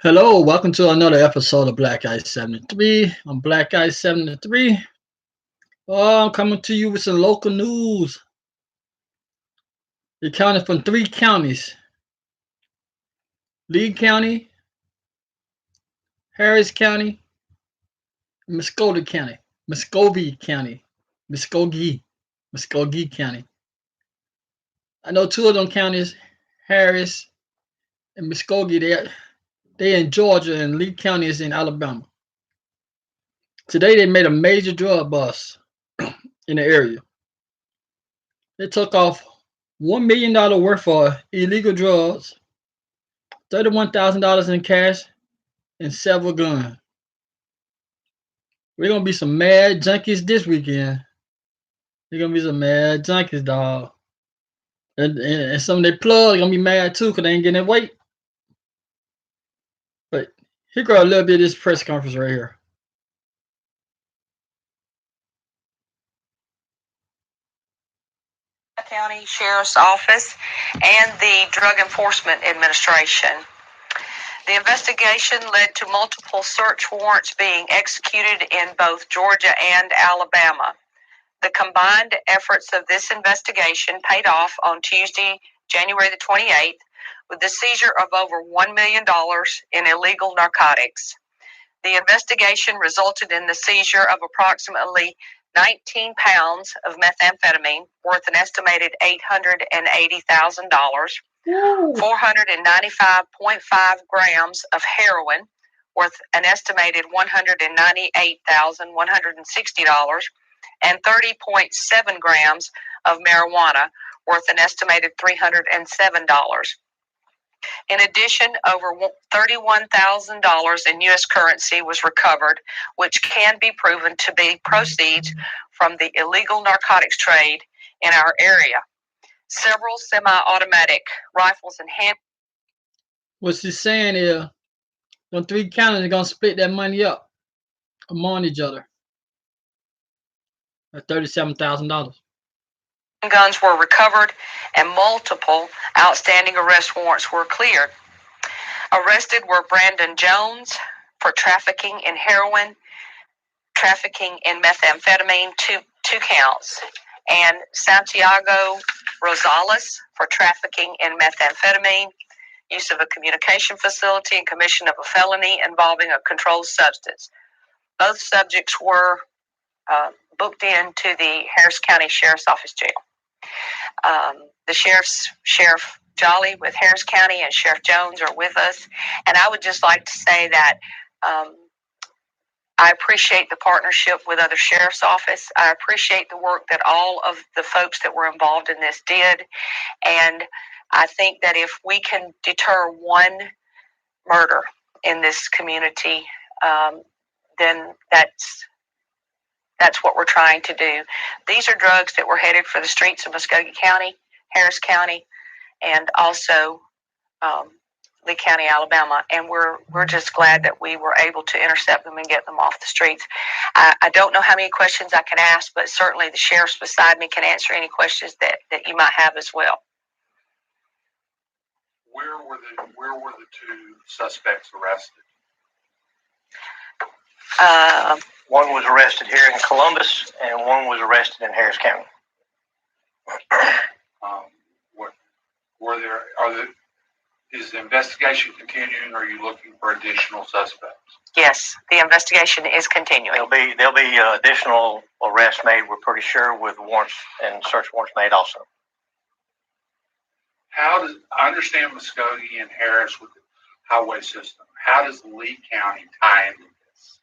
Hello, welcome to another episode of Black Ice 73. I'm Black Ice 73. Oh, I'm coming to you with some local news. It counted from three counties: Lee County, Harris County, and Muscogee County. Muscogee County. Muscogee. Muscogee County. I know two of them counties, Harris and Muscogee, they in Georgia and Lee County is in Alabama. Today they made a major drug bust in the area. They took off $1 million worth of illegal drugs, $31,000 in cash, and several guns. We're gonna be some mad junkies this weekend. We're gonna be some mad junkies, dog. And some of their plugs gonna be mad too, cause they ain't getting their weight. But here go a little bit of this press conference right here. County Sheriff's Office and the Drug Enforcement Administration. The investigation led to multiple search warrants being executed in both Georgia and Alabama. The combined efforts of this investigation paid off on Tuesday, January the 28th, with the seizure of over $1 million in illegal narcotics. The investigation resulted in the seizure of approximately 19 pounds of methamphetamine worth an estimated $880,000, 495.5 grams of heroin worth an estimated $198,160, and 30.7 grams of marijuana worth an estimated $307. In addition, over $31,000 in U.S. currency was recovered, which can be proven to be proceeds from the illegal narcotics trade in our area. Several semi-automatic rifles and hand. What she's saying is, them three counties are gonna split that money up among each other at $37,000. Guns were recovered and multiple outstanding arrest warrants were cleared. Arrested were Brandon Jones for trafficking in heroin, trafficking in methamphetamine, two counts, and Santiago Rosales for trafficking in methamphetamine, use of a communication facility, and commission of a felony involving a controlled substance. Both subjects were booked into the Harris County Sheriff's Office jail. The Sheriff Jolly with Harris County and Sheriff Jones are with us, and I would just like to say that I appreciate the partnership with other sheriff's office. I appreciate the work that all of the folks that were involved in this did, and I think that if we can deter one murder in this community, then that's what we're trying to do. These are drugs that were headed for the streets of Muscogee County, Harris County, and also Lee County, Alabama. And we're just glad that we were able to intercept them and get them off the streets. I don't know how many questions I can ask, but certainly the sheriffs beside me can answer any questions that you might have as well. Where were the two suspects arrested? One was arrested here in Columbus, and one was arrested in Harris County. Is the investigation continuing, or are you looking for additional suspects? Yes, the investigation is continuing. There'll be additional arrests made, we're pretty sure, with warrants and search warrants made also. I understand Muscogee and Harris with the highway system. How does Lee County tie into this?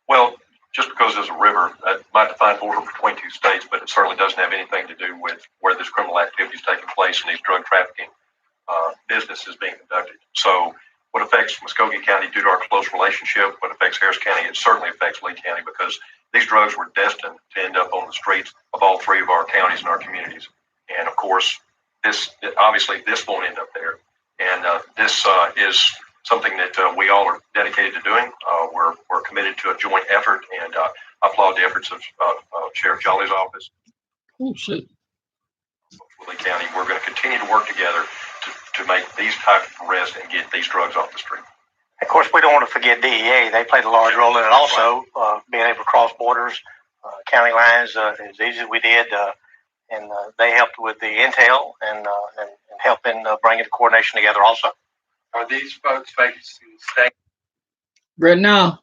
Well, just because there's a river, that might define border for 22 states, but it certainly doesn't have anything to do with where this criminal activity is taking place and these drug trafficking business is being conducted. So what affects Muscogee County due to our close relationship, what affects Harris County, it certainly affects Lee County because these drugs were destined to end up on the streets of all three of our counties and our communities. And of course, this won't end up there. And this is something that we all are dedicated to doing. We're committed to a joint effort, and I applaud the efforts of Sheriff Jolly's office. Oh, shit. Lee County, we're going to continue to work together to make these type of arrests and get these drugs off the street. Of course, we don't want to forget DEA. They played a large role in it also, being able to cross borders, county lines as easy as we did, and they helped with the intel and helping bringing the coordination together also. Are these folks facing state? Right now,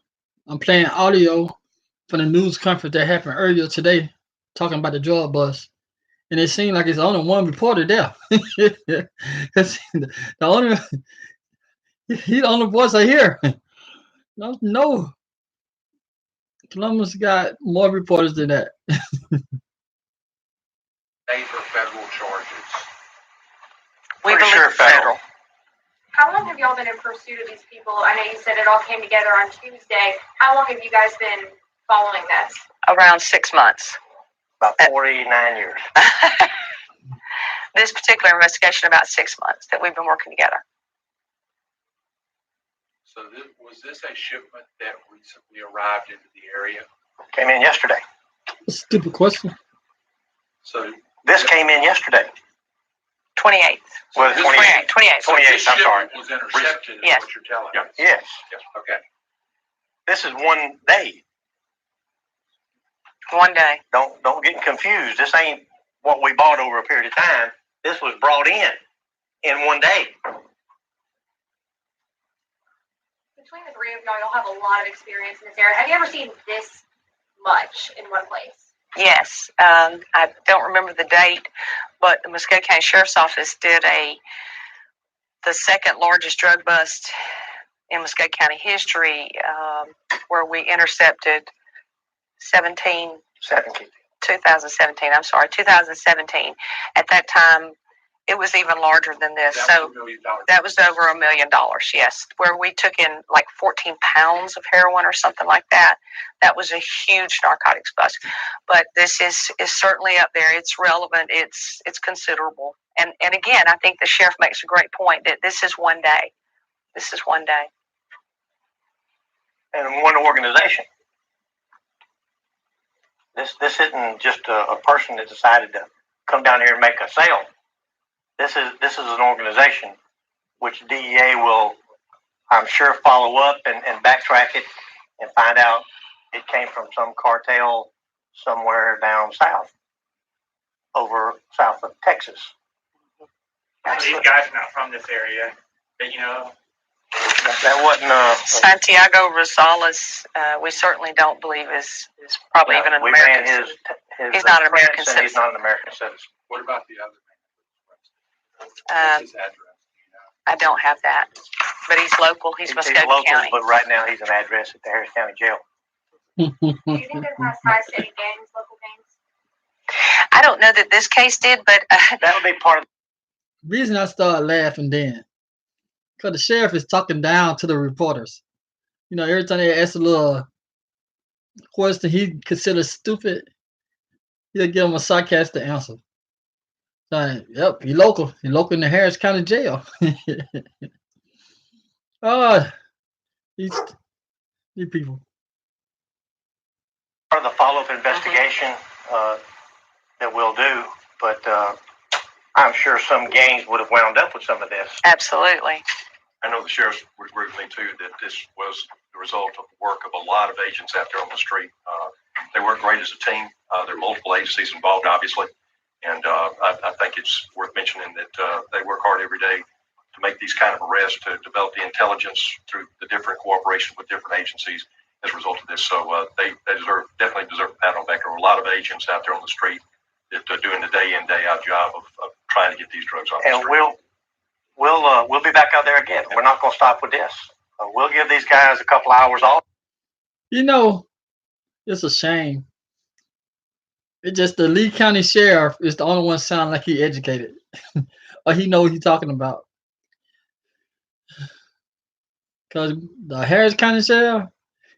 I'm playing audio from the news conference that happened earlier today, talking about the drug bust. And it seemed like it's only one reporter there. 'Cause the only he the only voice I hear. No, Columbus got more reporters than that. State or federal charges? We Pretty believe sure federal. How long have y'all been in pursuit of these people? I know you said it all came together on Tuesday. How long have you guys been following this? around 6 months. About 49 years. This particular investigation, about 6 months that we've been working together. So was this a shipment that recently arrived into the area? Came in yesterday. Stupid question. So This came in yesterday. 28th. Well, 28th. 28th. 28th, this I'm sorry. shipment was intercepted, is Yes. what you're telling Yeah. us? Yes. Okay. This is one day. One day. Don't get confused. This ain't what we bought over a period of time. This was brought in one day. Between the three of y'all, y'all have a lot of experience in this area. Have you ever seen this much in one place? Yes. I don't remember the date, but the Muscogee County Sheriff's Office did the second largest drug bust in Muscogee County history, where we intercepted 2017. I'm sorry, 2017. At that time, it was even larger than this. That So was $1 million. that was over $1 million. Yes, where we took in like 14 pounds of heroin or something like that. That was a huge narcotics bust. But this is certainly up there. It's relevant. It's considerable. And again, I think the sheriff makes a great point that this is one day. This is one day. And one organization. This isn't just a person that decided to come down here and make a sale. This is an organization which DEA will, I'm sure, follow up and backtrack it and find out it came from some cartel somewhere down south, over south of Texas. These guys are not from this area, but you know. That wasn't Santiago Rosales, we certainly don't believe is probably even an we American ran citizen. his He's not an prints, American and he's citizen. not an American citizen. What about the other man? Um, What's his address? I don't have that, but he's local. He's Muscogee local, County. but right now he's an address at the Harris County Jail. Do you think this has ties to any gangs, local gangs? I don't know that this case did, but That would be part of. The reason I started laughing then, because the sheriff is talking down to the reporters. You know, every time they ask a little question he considers stupid, he'll give them a sarcastic answer. Like, yep, he local. He local in the Harris County Jail. Oh, these people. Part of the follow-up investigation that we'll do, but I'm sure some gangs would have wound up with some of this. absolutely. I know the sheriffs would agree with me too that this was the result of the work of a lot of agents out there on the street. They work great as a team. There are multiple agencies involved, obviously, and I think it's worth mentioning that they work hard every day to make these kind of arrests, to develop the intelligence through the different cooperation with different agencies as a result of this. So they definitely deserve a pat on the back. There are a lot of agents out there on the street that are doing the day in, day out job of trying to get these drugs off the And street. we'll be back out there again. We're not going to stop with this. We'll give these guys a couple hours off. You know, it's a shame. It's just the Lee County Sheriff is the only one sound like he educated. Or he know what he's talking about. Because the Harris County Sheriff,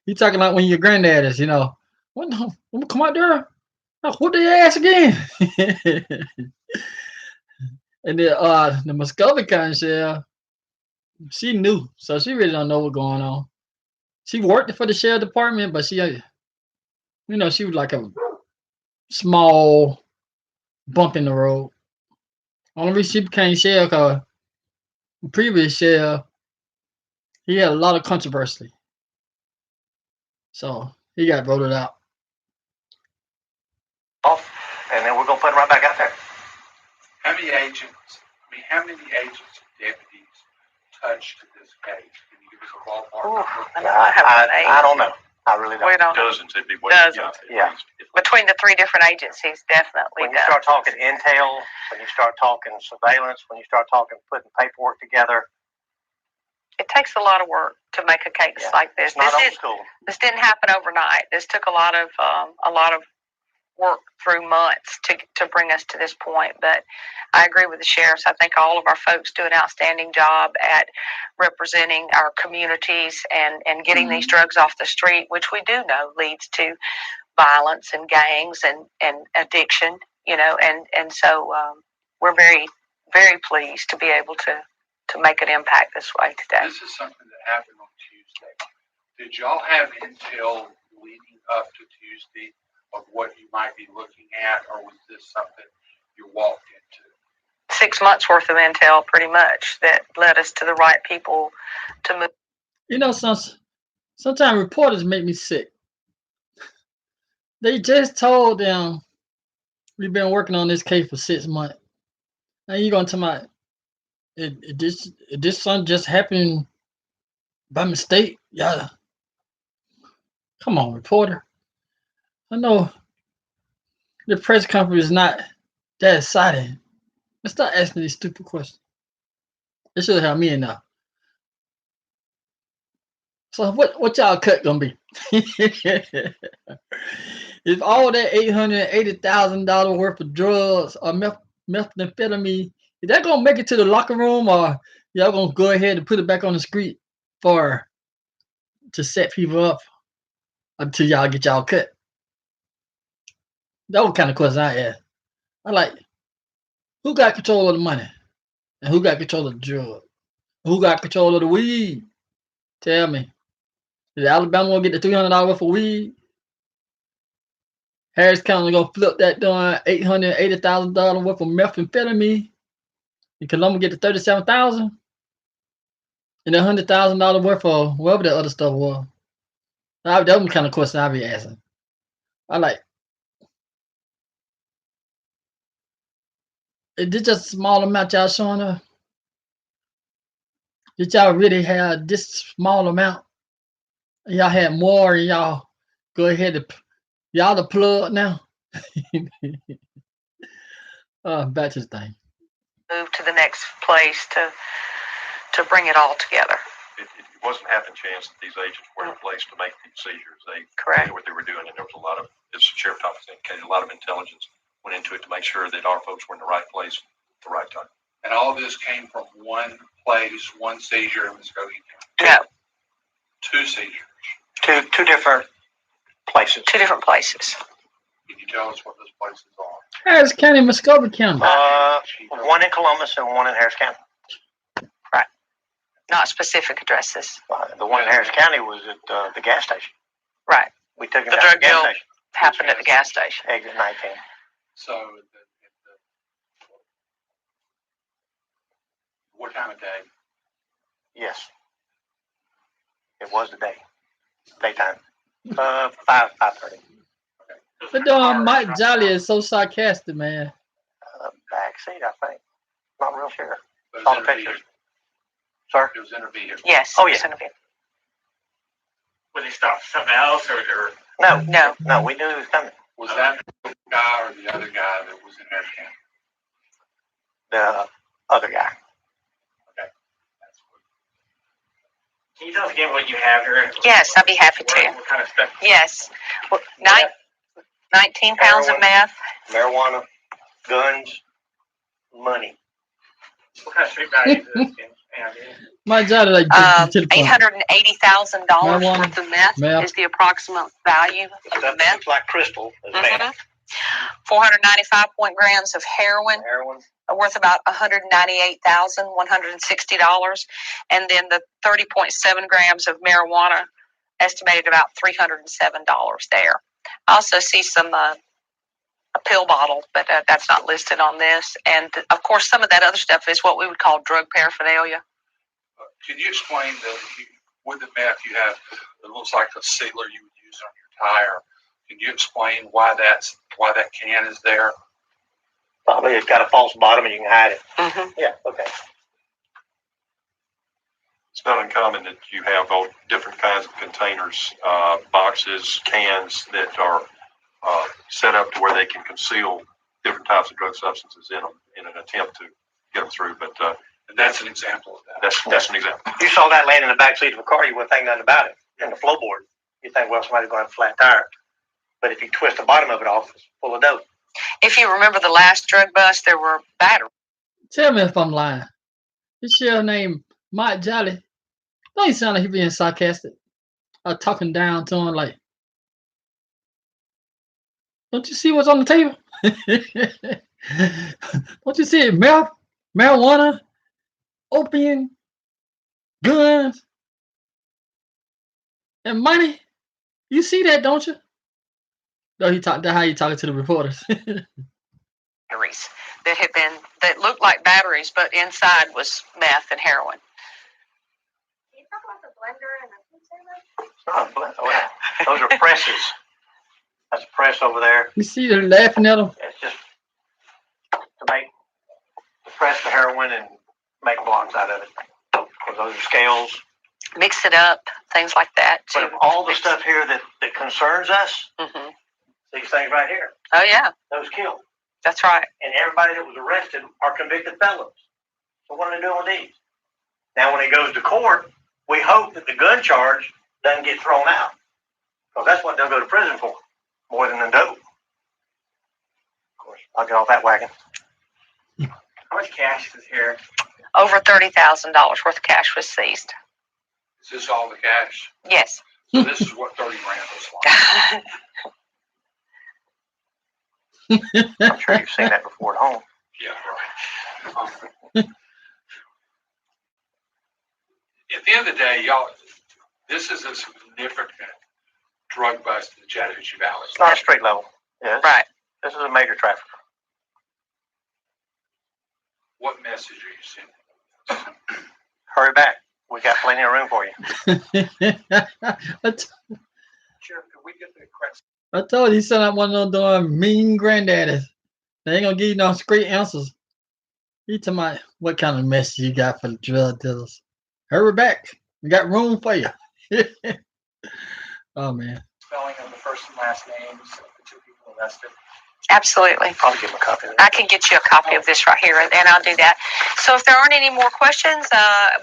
he talking like when your granddad is, you know. What the, I'm gonna come out there? What they ass again? And then the Muscogee County Sheriff, she knew, so she really don't know what's going on. She worked for the sheriff department, but she, you know, she was like a small bump in the road. Only reason she became sheriff because the previous sheriff He had a lot of controversy. So he got voted out. Off, and then we're gonna put him right back out there. How many agents and deputies touched this case? Can you give us a ballpark number? I don't know. I really don't. We don't know. Dozens, it'd be way. Dozens. Yeah. Between the three different agencies, definitely. When you start talking intel, when you start talking surveillance, when you start talking putting paperwork together, it takes a lot of work to make a case like this. It's not old school. This didn't happen overnight. This took a lot of work through months to bring us to this point. But I agree with the sheriffs. I think all of our folks do an outstanding job at representing our communities and getting these drugs off the street, which we do know leads to violence and gangs and addiction, and so we're very, very pleased to be able to make an impact this way today. This is something that happened on Tuesday. Did y'all have intel leading up to Tuesday of what you might be looking at, or was this something you walked into? 6 months worth of intel, pretty much, that led us to the right people to move. Sometimes reporters make me sick. They just told them we've been working on this case for 6 months. Now you're gonna tell me this something just happened by mistake? Yeah. Come on, reporter. I know the press conference is not that exciting. Let's start asking these stupid questions. They should have me in now. So what y'all cut gonna be? If all that $880,000 worth of drugs or methamphetamine, is that gonna make it to the locker room, or y'all gonna go ahead and put it back on the street to set people up until y'all get y'all cut? That was kind of question I asked. I like, who got control of the money? And who got control of the drug? Who got control of the weed? Tell me. Did Alabama want to get the $300 worth of weed? Harris County gonna flip that doing $880,000 worth of methamphetamine. And Columbia get the $37,000. And $100,000 worth of whatever the other stuff was. That was the kind of question I be asking. I like, is this just a small amount y'all showing us? Did y'all really have this small amount? Y'all had more, and y'all go ahead and y'all the plug now. Back to the thing. Move to the next place to bring it all together. It wasn't happen chance that these agents were in place to make these seizures. They Correct. knew what they were doing, and there was a lot of, as Sheriff Thomas indicated, a lot of intelligence went into it to make sure that our folks were in the right place at the right time. And all this came from one place, one seizure in Muscogee County? No. Two seizures? Two different places. Two different places. Can you tell us what those places are? Harris County, Muscogee County. One in Columbus and one in Harris County. Right. Not specific addresses. The one in Harris County was at the gas station. Right. We took him The down to drug the gas deal station. happened at the gas station. Exit 19. So, what time of day? Yes. It was the day. Daytime. 5:30. But Mike Jolly is so sarcastic, man. Backseat, I think. Not real sure. It was Saw the in a pictures. vehicle. Sir? It was in a vehicle. Yes. Oh, yeah. Was he stopped for something else or? No, we knew he was coming. Was that the guy or the other guy that was in Harris County? The other guy. Okay. That's good. Can you tell us again what you have here? Yes, I'd be happy to. What kind of stuff? Yes. 19 pounds of Heroin. meth. Marijuana, guns, money. What kind of street value is this? Mike Jolly like to the point. $880,000 worth of meth is the approximate value of the That meth. looks like crystal as meth. 495 grams of heroin, Heroin. worth about $198,160, and then the 30.7 grams of marijuana, estimated about $307 there. I also see some a pill bottle, but that's not listed on this. And of course, some of that other stuff is what we would call drug paraphernalia. Can you explain with the meth you have, it looks like a sealer you would use on your tire. Can you explain why that can is there? Probably it's got a false bottom and you can hide it. Mm-hmm. Yeah, okay. It's not uncommon that you have all different kinds of containers, boxes, cans that are set up to where they can conceal different types of drug substances in them in an attempt to get them through. But And that's an example of that. that's an example. If you saw that laying in the back seat of a car, you wouldn't think nothing about it. In the floorboard, you think, well, somebody's going to have a flat tire. But if you twist the bottom of it off, it's full of dope. If you remember the last drug bust, there were batteries. Tell me if I'm lying. This sheriff named Mike Jolly. Don't he sound like he being sarcastic? Or talking down to him like, don't you see what's on the table? Don't you see it? Marijuana, opium, guns, and money. You see that, don't you? No, that's how he talking to the reporters. Batteries that looked like batteries, but inside was meth and heroin. Can you talk about the blender and the food saver? It's not a blend. Oh, those are presses. That's a press over there. You see they're laughing at him? It's just to press the heroin and make blocks out of it. Because those are scales. Mix it up, things like that. But of all the stuff here that concerns us, Mm-hmm. these things right here, Oh yeah, those kill. that's right. And everybody that was arrested are convicted felons. So what are they doing with these? Now, when it goes to court, we hope that the gun charge doesn't get thrown out. Because that's what they'll go to prison for, more than the dope. Of course, I'll get off that wagon. How much cash is here? Over $30,000 worth of cash was seized. Is this all the cash? Yes. So this is what 30 grand was like. I'm sure you've seen that before at home. Yeah, right. At the end of the day, y'all, this is a significant drug bust in the Chattahoochee Valley. It's not a straight level. Yes. Right. This is a major trafficker. What message are you sending? Hurry back. We got plenty of room for you. Sheriff, can we get the correct? I told you, he sound like one of those mean granddaddies. They ain't gonna give you no straight answers. He talking about what kind of message you got for the drug dealers. Hurry back. We got room for you. Oh, man. Spelling of the first and last names of the two people arrested. Absolutely. I'll give him a copy of that. I can get you a copy of this right here, and I'll do that. So if there aren't any more questions,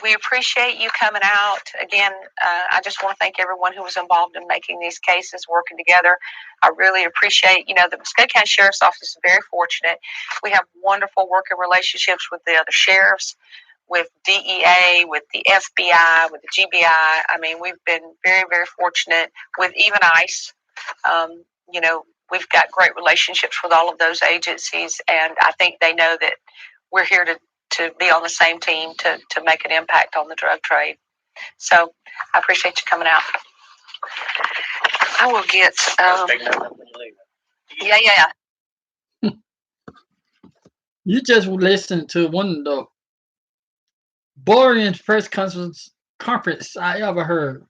we appreciate you coming out. Again, I just want to thank everyone who was involved in making these cases, working together. I really appreciate, the Muscogee County Sheriff's Office is very fortunate. We have wonderful working relationships with the other sheriffs, with DEA, with the FBI, with the GBI. I mean, we've been very, very fortunate with even ICE. We've got great relationships with all of those agencies, and I think they know that we're here to be on the same team to make an impact on the drug trade. So I appreciate you coming out. I will get. Take note of when you leave. Yeah. You just listened to one of the boring press conference I ever heard.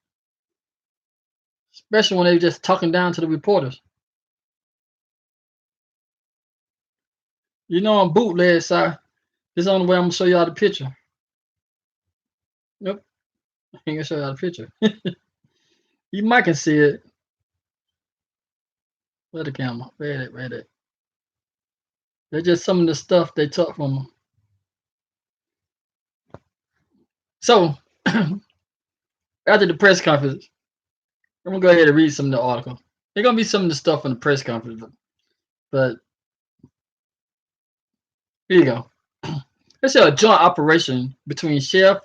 Especially when they were just talking down to the reporters. On bootleg side, this is the only way I'm gonna show y'all the picture. Nope. I ain't gonna show y'all the picture. You might can see it. Where the camera? Where it? They're just some of the stuff they took from them. So after the press conference, I'm gonna go ahead and read some of the article. There's gonna be some of the stuff from the press conference, but here you go. Let's say a joint operation between Sheriff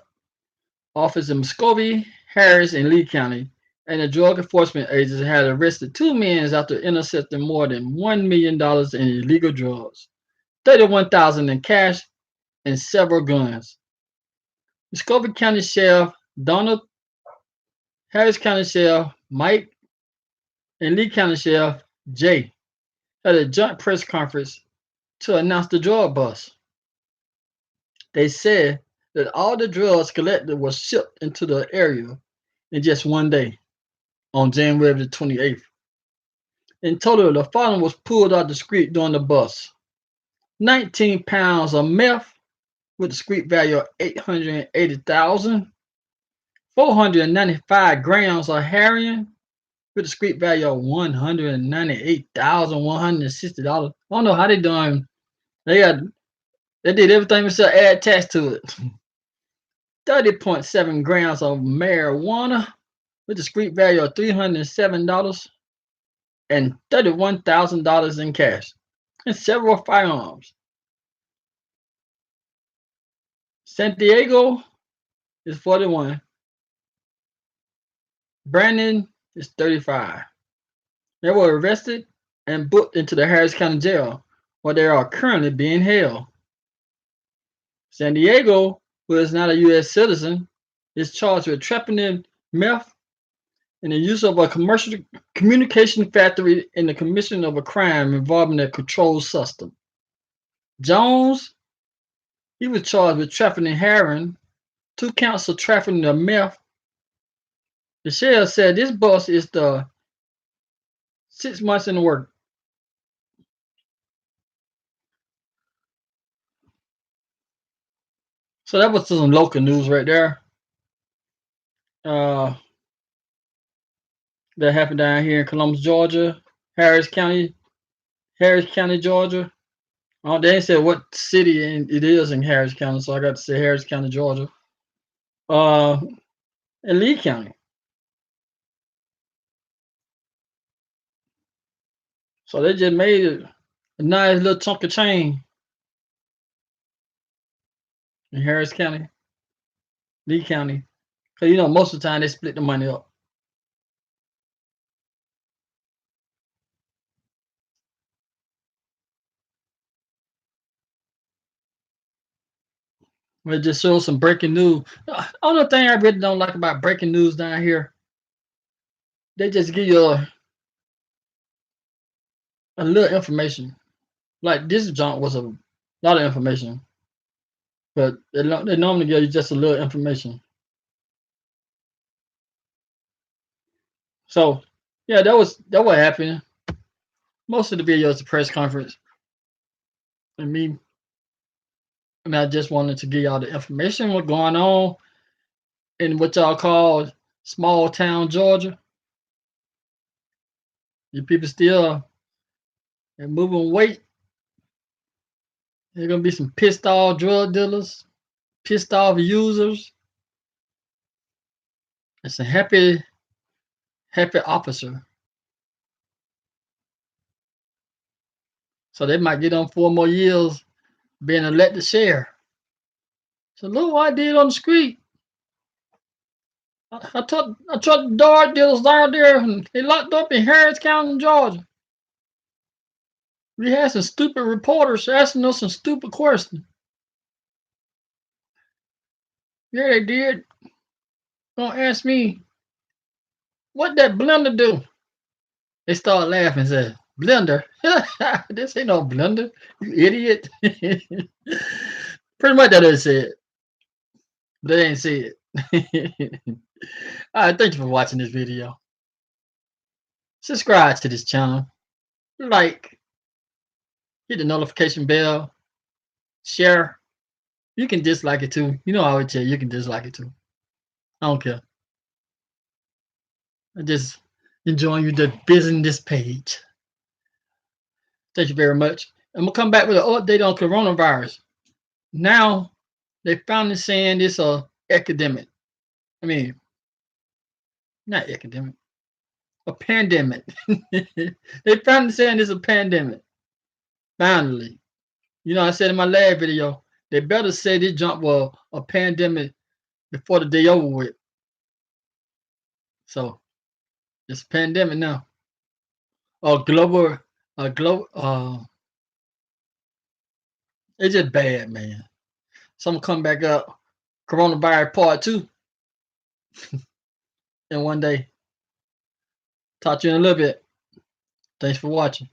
Office in Muscogee, Harris, and Lee County, and the drug enforcement agency had arrested 2 men after intercepting more than $1 million in illegal drugs, $31,000 in cash, and several guns. Muscogee County Sheriff Donald, Harris County Sheriff Mike, and Lee County Sheriff Jay had a joint press conference to announce the drug bust. They said that all the drugs collected were shipped into the area in just one day on January the 28th. In total, the following was pulled out the street during the bust: 19 pounds of meth with a street value of 880,000, 495 grams of heroin with a street value of $198,160. I don't know how they done. They did everything except add tax to it. 30.7 grams of marijuana with a street value of $307 and $31,000 in cash, and several firearms. San Diego is 41. Brandon is 35. They were arrested and booked into the Harris County Jail, where they are currently being held. San Diego, who is not a U.S. citizen, is charged with trafficking meth and the use of a commercial communication factory in the commission of a crime involving a control system. Jones, he was charged with trafficking heroin, 2 counts of trafficking of meth. The sheriff said this bus is the 6 months in the work. So that was some local news right there. That happened down here in Columbus, Georgia, Harris County, Georgia. Oh, they ain't said what city it is in Harris County, so I got to say Harris County, Georgia. And Lee County. So they just made a nice little chunk of change in Harris County, Lee County. Because, you know, most of the time they split the money up. It just shows some breaking news. The only thing I really don't like about breaking news down here, they just give you a little information. Like this junk was a lot of information, but they normally give you just a little information. So, yeah, that what happened. Most of the video is a press conference, and I just wanted to give y'all the information what's going on in what y'all call small town Georgia. You people still they're moving weight. There's gonna be some pissed off drug dealers, pissed off users, and some happy officer. So they might get on 4 more years being elected sheriff. So look what I did on the street. I took the dog dealers down there and they locked up in Harris County, Georgia. We had some stupid reporters asking us some stupid questions. Yeah, they did. Don't ask me, what that blender do? They started laughing and said, blender? This ain't no blender, you idiot. Pretty much that they said. But they ain't say it. Alright, thank you for watching this video. Subscribe to this channel. Like. Hit the notification bell. Share. You can dislike it too. You know I would tell you can dislike it too. I don't care. I'm just enjoying you just visiting this page. Thank you very much. I'm gonna come back with an update on coronavirus. Now they finally saying it's a epidemic. I mean, not epidemic. A pandemic. They finally saying it's a pandemic. Finally. You know, I said in my last video, they better say this jump was a pandemic before the day over with. So it's a pandemic now. Global it's just bad, man. So I'm gonna come back up. Coronavirus part 2 in one day. Talk to you in a little bit. Thanks for watching.